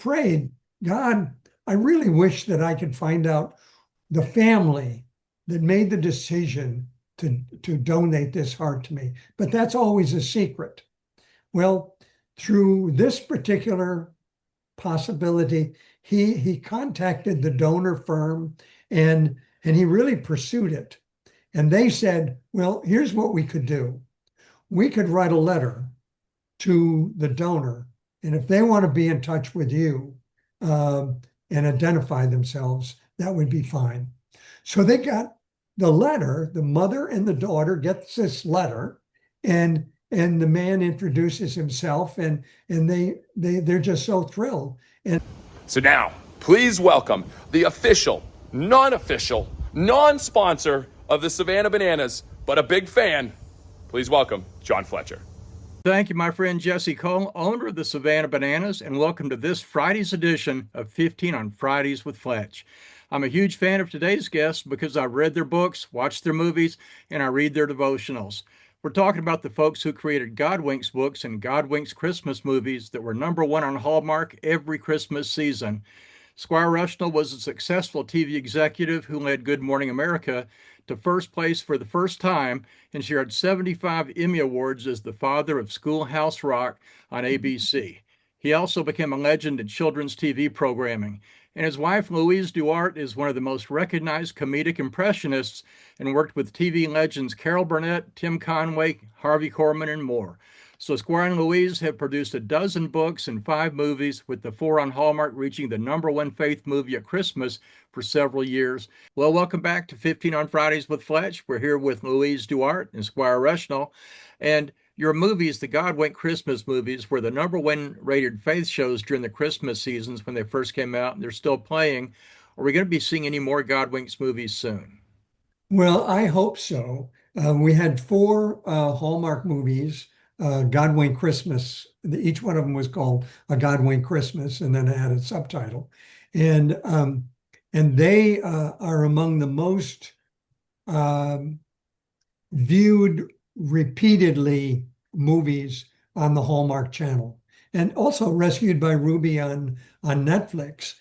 prayed, God, I really wish that I could find out the family that made the decision to donate this heart to me. But that's always a secret. Well, through this particular possibility, he contacted the donor firm and he really pursued it. And they said, well, here's what we could do. We could write a letter to the donor, and if they want to be in touch with you and identify themselves, that would be fine. So they got the letter. The mother and the daughter gets this letter, and the man introduces himself, and they're just so thrilled. And so now, please welcome the official, non-official, non-sponsor of the Savannah Bananas, but a big fan. Please welcome John Fletcher. Thank you, my friend Jesse Cole, owner of the Savannah Bananas, and welcome to this Friday's edition of 15 on Fridays with Fletch. I'm a huge fan of today's guests because I've read their books, watched their movies, and I read their devotionals. We're talking about the folks who created Godwinks books and Godwinks Christmas movies that were #1 on Hallmark every Christmas season. SQuire Rushnell was a successful TV executive who led Good Morning America to first place for the first time and shared 75 Emmy Awards as the father of Schoolhouse Rock on ABC. He also became a legend in children's TV programming. And his wife, Louise DuArt, is one of the most recognized comedic impressionists and worked with TV legends Carol Burnett, Tim Conway, Harvey Korman, and more. So SQuire and Louise have produced a dozen books and 5 movies, with the 4 on Hallmark reaching the #1 faith movie at Christmas for several years. Well, welcome back to 15 on Fridays with Fletch. We're here with Louise DuArt and SQuire Rushnell. And your movies, the Godwink Christmas movies, were the #1 rated faith shows during the Christmas seasons when they first came out, and they're still playing. Are we going to be seeing any more Godwinks movies soon? well, I hope so. We had 4 Hallmark movies, Godwink Christmas. Each one of them was called a Godwink Christmas, and then it had a subtitle. And they are among the most viewed repeatedly movies on the Hallmark Channel, and also Rescued by Ruby on Netflix.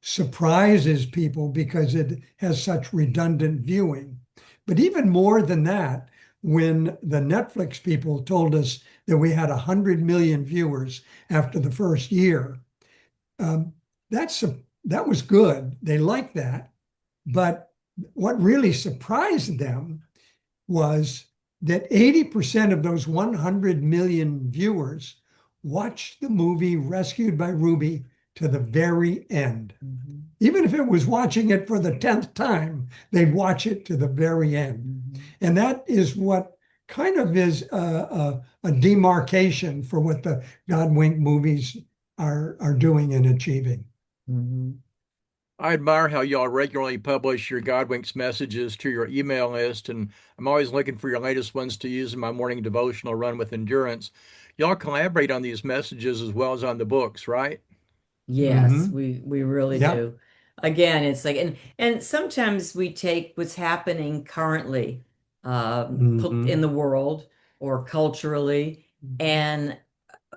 Surprises people because it has such redundant viewing. But even more than that, when the Netflix people told us that we had 100 million viewers after the first year, that was good. They liked that. But what really surprised them was that 80% of those 100 million viewers watched the movie Rescued by Ruby to the very end. Mm-hmm. Even if it was watching it for the 10th time, they'd watch it to the very end. Mm-hmm. And that is what kind of is a demarcation for what the Godwink movies are doing and achieving. Mm-hmm. I admire how y'all regularly publish your Godwinks messages to your email list, and I'm always looking for your latest ones to use in my morning devotional Run with Endurance. Y'all collaborate on these messages as well as on the books, right? Yes, Mm-hmm. we really Yeah. do. Again, it's like, and sometimes we take what's happening currently Mm-hmm. in the world or culturally, and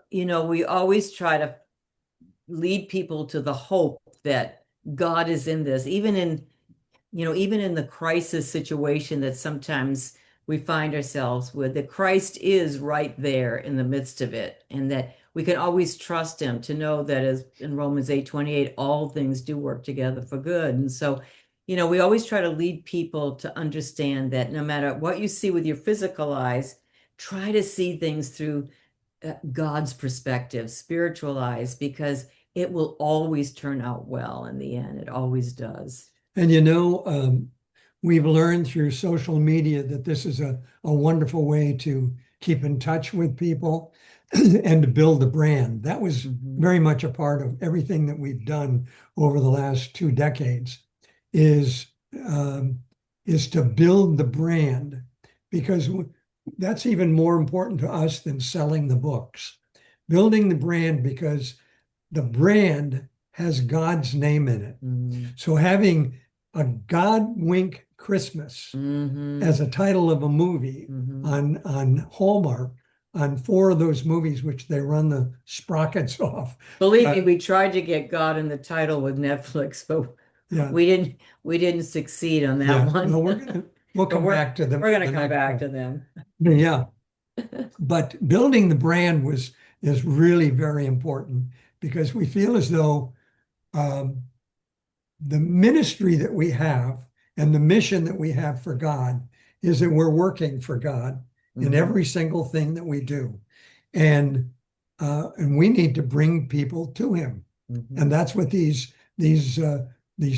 we always try to lead people to the hope that God is in this, even in the crisis situation that sometimes we find ourselves with, that Christ is right there in the midst of it, and that we can always trust him, to know that, as in Romans 8:28, all things do work together for good. And so, we always try to lead people to understand that no matter what you see with your physical eyes, try to see things through God's perspective, spiritual eyes, because it will always turn out well in the end. It always does. And we've learned through social media that this is a wonderful way to keep in touch with people and to build the brand. That was very much a part of everything that we've done over the last 2 decades, is to build the brand, because that's even more important to us than selling the books. Building the brand, because the brand has God's name in it. Mm-hmm. So having a Godwink Christmas as a title of a movie on Hallmark on 4 of those movies, which they run the sprockets off. Believe me, we tried to get God in the title with Netflix, but Yeah. we didn't succeed on that Yeah. one. Well, we'll But come back to them. We're gonna the come next back one. to them. Yeah. But building the brand is really very important, because we feel as though the ministry that we have and the mission that we have for God is that we're working for God in every single thing that we do. And we need to bring people to him. And that's what these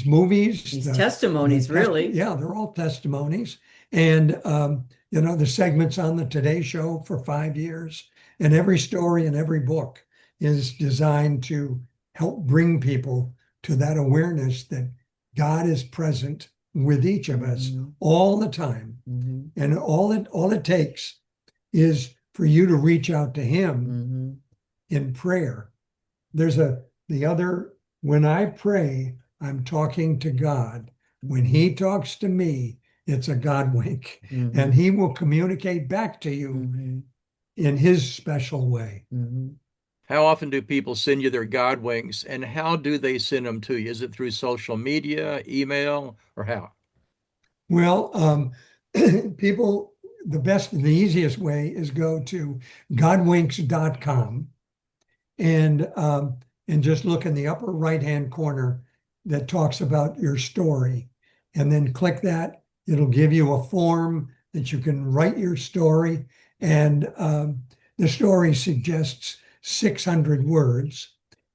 movies, These testimonies, really. Yeah, they're all testimonies. And the segments on the Today Show for 5 years, and every story and every book is designed to help bring people to that awareness that God is present with each of us all the time. And all it takes is for you to reach out to him in prayer. When I pray, I'm talking to God. When he talks to me, it's a Godwink, and he will communicate back to you in his special way. How often do people send you their Godwinks, and how do they send them to you? Is it through social media, email, or how? Well, people, the best and the easiest way is go to godwinks.com and just look in the upper right-hand corner that talks about your story, and then click that. It'll give you a form that you can write your story, and the story suggests 600 words.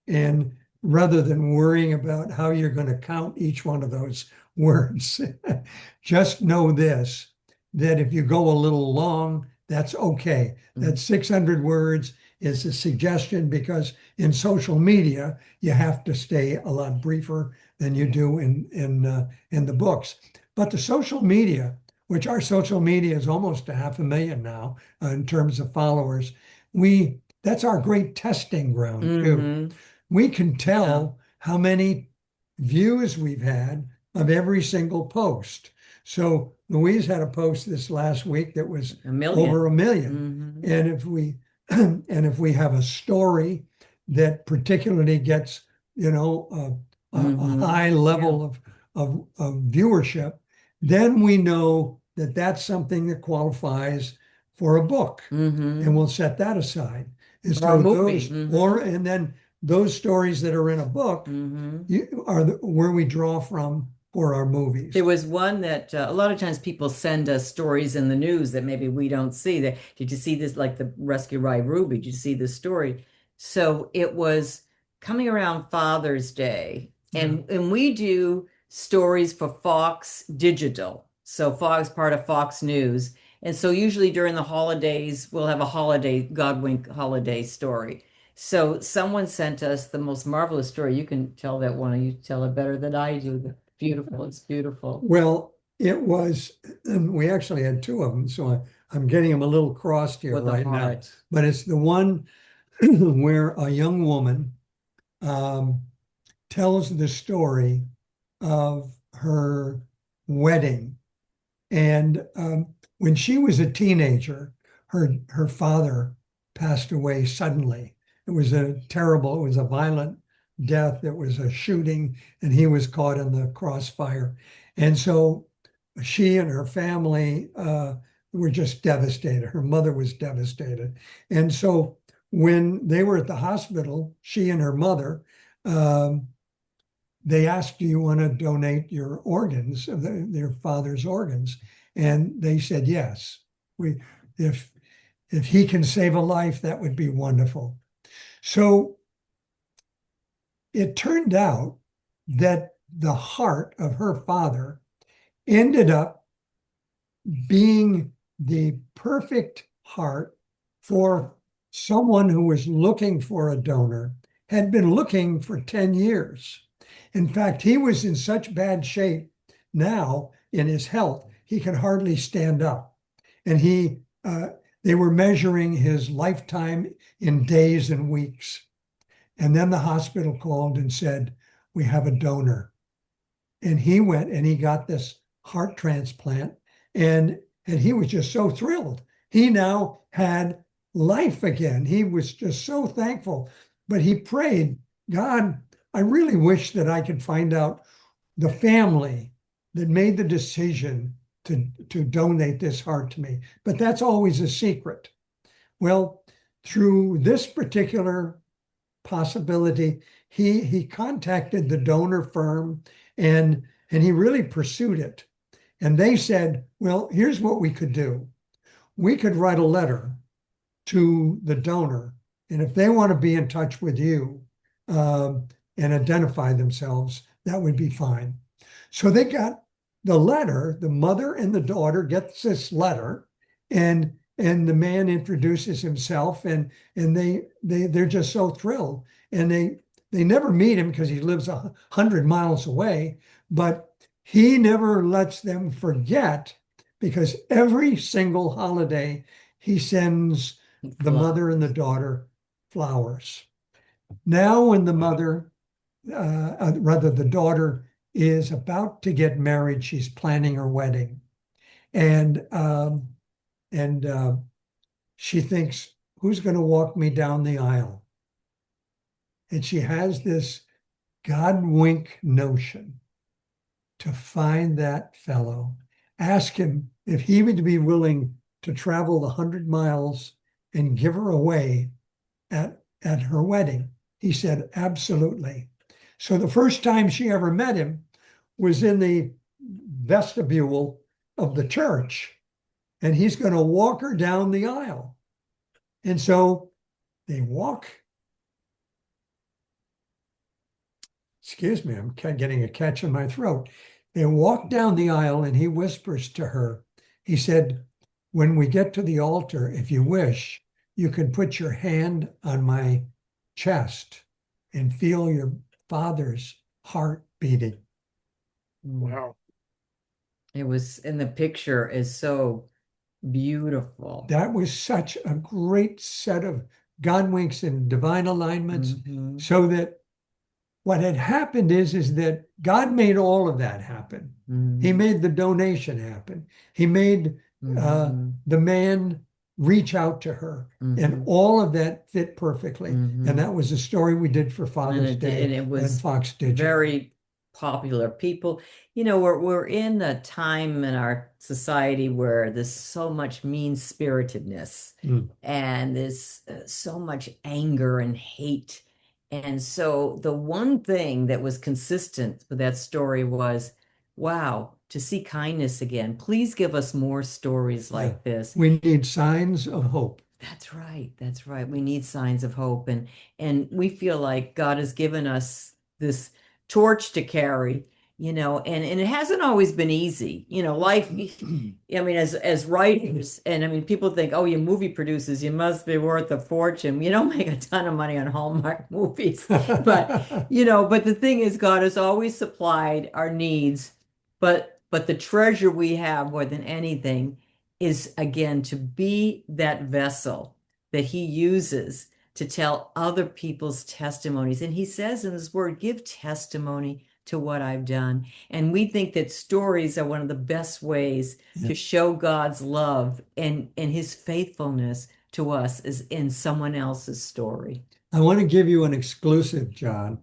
And rather than worrying about how you're going to count each one of those words, just know this, that if you go a little long, that's okay. That 600 words is a suggestion, because in social media, you have to stay a lot briefer than you do in the books. But the social media, which our social media is almost 500,000 now in terms of followers, that's our great testing ground too. We can tell how many views we've had of every single post. So Louise had a post this last week that was over 1 million. And if we have a story that particularly gets, a high level of viewership, then we know that that's something that qualifies for a book, and we'll set that aside. And Or a movie. and then those stories that are in a book are where we draw from for our movies. There was one that a lot of times people send us stories in the news that maybe we don't see. Did you see this, like the Rescue Ride Ruby? Did you see this story? So it was coming around Father's Day, and we do stories for Fox Digital. So Fox, part of Fox News. And so usually during the holidays, we'll have a Godwink holiday story. So someone sent us the most marvelous story. You can tell that one, you tell it better than I do. Beautiful, it's beautiful. Well, it was, we actually had 2 of them, so I'm getting them a little crossed here right now. But it's the one where a young woman tells the story of her wedding. And when she was a teenager, her father passed away suddenly. It was a violent death. It was a shooting, and he was caught in the crossfire. And so she and her family were just devastated. Her mother was devastated. And so when they were at the hospital, she and her mother, they asked, do you want to donate your organs, their father's organs? And they said, yes. If he can save a life, that would be wonderful. So it turned out that the heart of her father ended up being the perfect heart for someone who was looking for a donor, had been looking for 10 years. In fact, he was in such bad shape now in his health, he could hardly stand up. And they were measuring his lifetime in days and weeks. And then the hospital called and said, we have a donor. And he went and he got this heart transplant, and he was just so thrilled. He now had life again. He was just so thankful. But he prayed, God, I really wish that I could find out the family that made the decision to donate this heart to me. But that's always a secret. Well, through this particular possibility, he contacted the donor firm and he really pursued it. And they said, well, here's what we could do. We could write a letter to the donor, and if they want to be in touch with you and identify themselves, that would be fine. So they got the letter. The mother and the daughter gets this letter, and the man introduces himself, and they're just so thrilled. And they never meet him because he lives 100 miles away, but he never lets them forget, because every single holiday he sends the mother and the daughter flowers. Now, when the mother, rather the daughter, is about to get married, she's planning her wedding, and she thinks, who's going to walk me down the aisle? And she has this Godwink notion to find that fellow, ask him if he would be willing to travel the 100 miles and give her away at her wedding. He said, absolutely. So the first time she ever met him was in the vestibule of the church, and he's going to walk her down the aisle. And so they walk. Excuse me, I'm getting a catch in my throat. They walk down the aisle, and he whispers to her, he said, when we get to the altar, if you wish, you can put your hand on my chest and feel your father's heart beating. Wow. It was, and the picture is so beautiful. That was such a great set of Godwinks and divine alignments, so that what had happened is that God made all of that happen. He made the donation happen. He made the man reach out to her, and all of that fit perfectly. And that was a story we did for Father's Day, and it was Fox Digital. Very popular. People, we're in a time in our society where there's so much mean-spiritedness and there's so much anger and hate. And so the one thing that was consistent with that story was, wow, to see kindness again. Please give us more stories like this. We need signs of hope. That's right. That's right. We need signs of hope. And we feel like God has given us this torch to carry, and it hasn't always been easy. Life, I mean, as writers, and I mean, people think, oh, you movie producers, you must be worth a fortune. You don't make a ton of money on Hallmark movies. But, but the thing is, God has always supplied our needs. But the treasure we have more than anything is, again, to be that vessel that he uses to tell other people's testimonies. And he says in his word, give testimony to what I've done. And we think that stories are one of the best ways to show God's love and his faithfulness to us is in someone else's story. I want to give you an exclusive, John.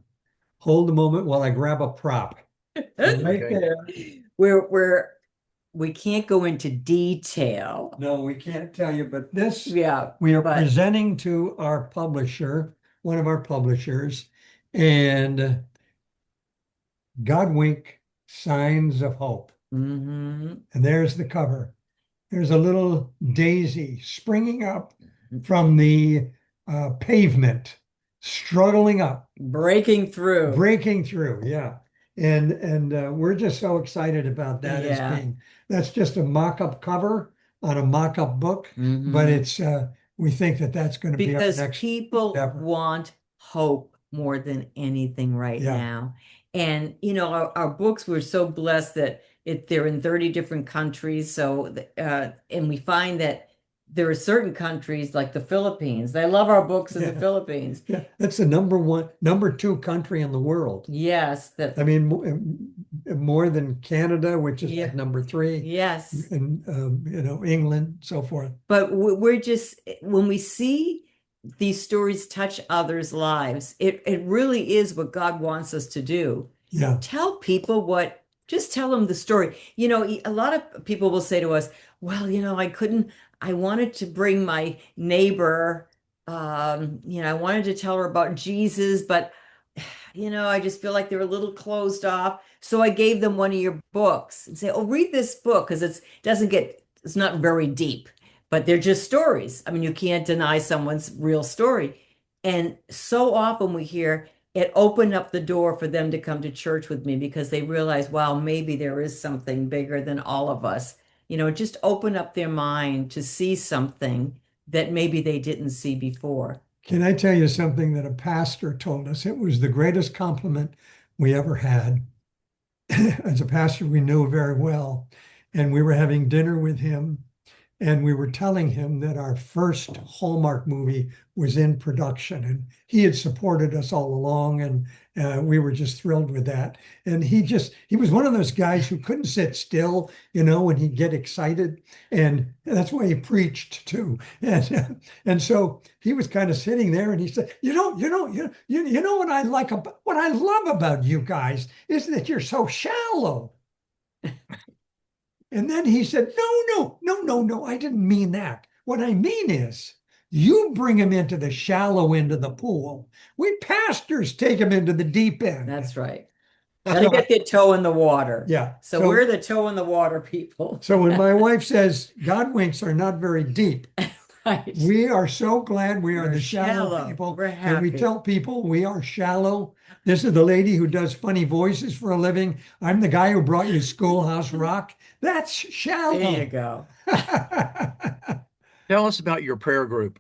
Hold a moment while I grab a prop. Right there. We can't go into detail. No, we can't tell you, but this, we are presenting to our publisher, one of our publishers, and Godwink Signs of Hope. And there's the cover. There's a little daisy springing up from the pavement, struggling up. Breaking through, yeah. And we're just so excited about that as being, that's just a mock-up cover on a mock-up book, but it's we think that that's going to be our next because people want hope more than anything right now. And our books, we're so blessed that they're in 30 different countries. So and we find that there are certain countries like the Philippines. They love our books in the Yeah. Philippines. Yeah, that's the number two country in the world. Yes, I mean, more than Canada, which is yeah, like number three, yes. and England, so forth. But we're just, when we see these stories touch others' lives, it really is what God wants us to do. Yeah, Tell people just tell them the story. A lot of people will say to us, well, I wanted to bring my neighbor, I wanted to tell her about Jesus, but, I just feel like they're a little closed off. So I gave them one of your books and say, oh, read this book because it's not very deep, but they're just stories. I mean, you can't deny someone's real story. And so often we hear, it opened up the door for them to come to church with me because they realize, wow, maybe there is something bigger than all of us. Just open up their mind to see something that maybe they didn't see before. can I tell you something that a pastor told us? It was the greatest compliment we ever had. As a pastor, we knew very well, and we were having dinner with him. And we were telling him that our first Hallmark movie was in production, and he had supported us all along, and we were just thrilled with that. And he was one of those guys who couldn't sit still, when he'd get excited, and that's why he preached too. And so he was kind of sitting there, and he said, what what I love about you guys is that you're so shallow. And then he said, no, I didn't mean that. What I mean is, you bring him into the shallow end of the pool. We pastors take him into the deep end. That's right. Gotta get their toe in the water. Yeah. So we're the toe in the water people. So when my wife says Godwinks are not very deep, Right. we are so glad we are We're the shallow shallow. people. We're And we happy. tell people we are shallow. This is the lady who does funny voices for a living. I'm the guy who brought you Schoolhouse Rock. That's shallow. There you go. Tell us about your prayer group.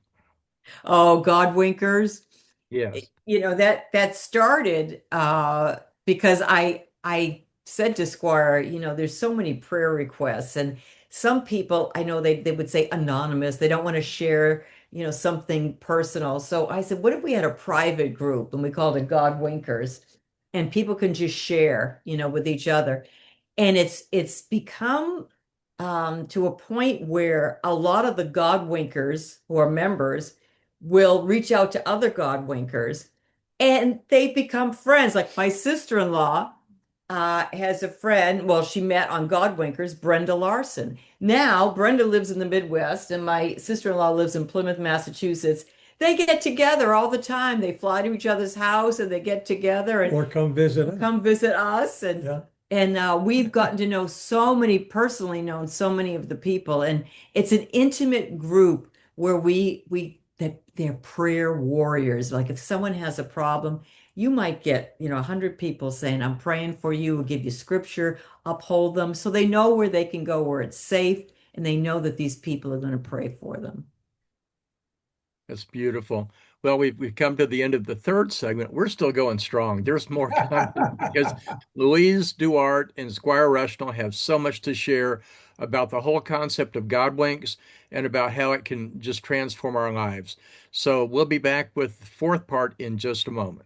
Oh, Godwinkers. Yes. That started because I said to SQuire, there's so many prayer requests, and some people I know they would say anonymous. They don't want to share, something personal. So I said, what if we had a private group and we called it Godwinkers, and people can just share, with each other. And it's become to a point where a lot of the Godwinkers who are members will reach out to other Godwinkers, and they become friends. Like my sister-in-law has a friend, well, she met on Godwinkers, Brenda Larson. Now, Brenda lives in the Midwest, and my sister-in-law lives in Plymouth, Massachusetts. They get together all the time. They fly to each other's house and they get together and Or come visit us. come visit us. And Yeah. we've gotten to know personally known so many of the people. And it's an intimate group where that they're prayer warriors. Like if someone has a problem, you might get, 100 people saying, I'm praying for you, give you scripture, uphold them. So they know where they can go, where it's safe, and they know that these people are going to pray for them. That's beautiful. Well, we've come to the end of the third segment. We're still going strong. There's more coming because Louise, DuArt, and SQuire Rushnell have so much to share about the whole concept of Godwinks and about how it can just transform our lives. So we'll be back with the fourth part in just a moment.